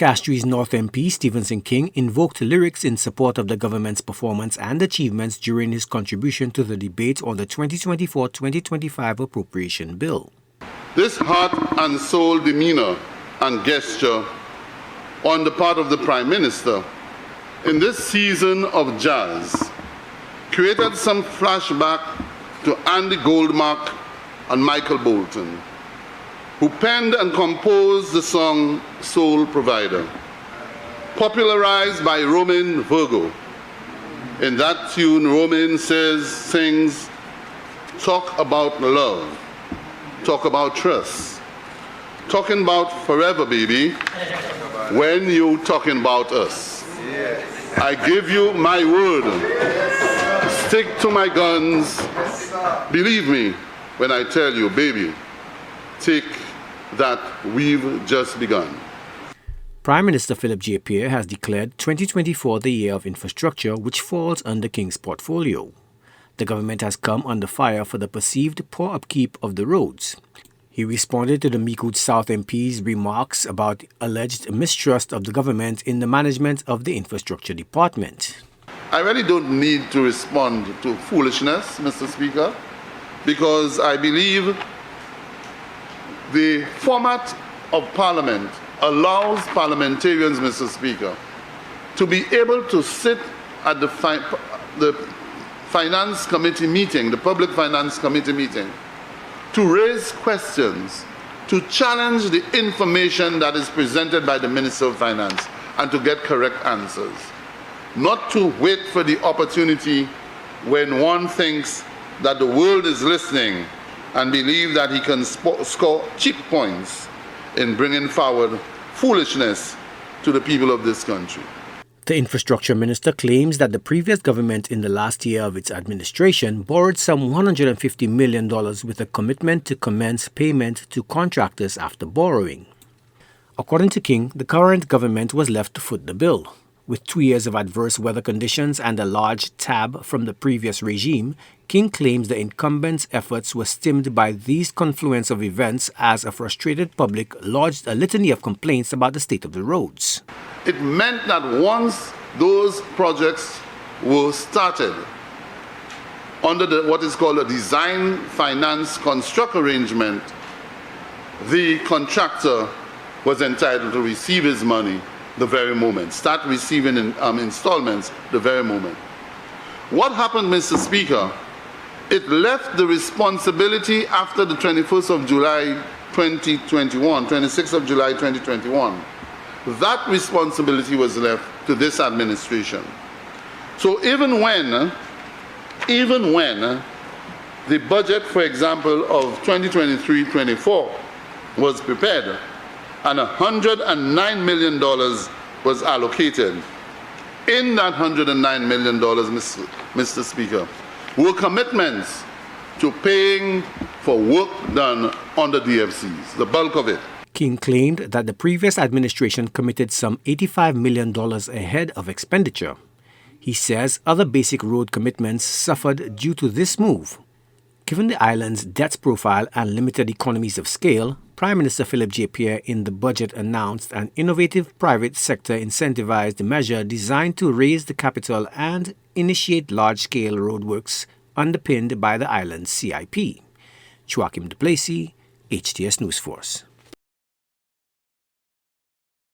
Castries North MP Stephenson King invoked lyrics in support of the government's performance and achievements during his contribution to the debate on the 2024-2025 appropriation bill. This heart and soul demeanor and gesture on the part of the Prime Minister in this season of jazz created some flashback to Andy Goldmark and Michael Bolton, who penned and composed the song Soul Provider, popularized by Roman Virgo. In that tune, Roman sings, talk about love, talk about trust, talking about forever, baby, when you talking about us. I give you my word, stick to my guns, believe me when I tell you, baby, take that we've just begun. Prime Minister Philip J. Pierre has declared 2024 the year of infrastructure, which falls under King's portfolio. The government has come under fire for the perceived poor upkeep of the roads. He responded to the Micoud South MP's remarks about alleged mistrust of the government in the management of the infrastructure department. I really don't need to respond to foolishness, Mr. Speaker, because I believe the format of Parliament allows parliamentarians, Mr. Speaker, to be able to sit at the Finance Committee meeting, the Public Finance Committee meeting, to raise questions, to challenge the information that is presented by the Minister of Finance and to get correct answers. Not to wait for the opportunity when one thinks that the world is listening and believe that he can score cheap points in bringing forward foolishness to the people of this country. The infrastructure minister claims that the previous government in the last year of its administration borrowed some $150 million with a commitment to commence payment to contractors after borrowing. According to King, the current government was left to foot the bill. With 2 years of adverse weather conditions and a large tab from the previous regime, King claims the incumbents' efforts were stemmed by these confluence of events as a frustrated public lodged a litany of complaints about the state of the roads. It meant that once those projects were started under what is called a design, finance, construct arrangement, the contractor was entitled to receive his money the very moment, start receiving installments the very moment. What happened, Mr. Speaker? It left the responsibility after the 21st of July 2021, 26th of July 2021. That responsibility was left to this administration. So even when the budget, for example, of 2023-24 was prepared, and $109 million was allocated. In that $109 million, Mr. Speaker, were commitments to paying for work done on the DFCs, the bulk of it. King claimed that the previous administration committed some $85 million ahead of expenditure. He says other basic road commitments suffered due to this move. Given the island's debt profile and limited economies of scale, Prime Minister Philip J. Pierre in the budget announced an innovative private sector incentivized measure designed to raise the capital and initiate large-scale roadworks underpinned by the island's CIP. Joachim Duplessis, HTS News Force.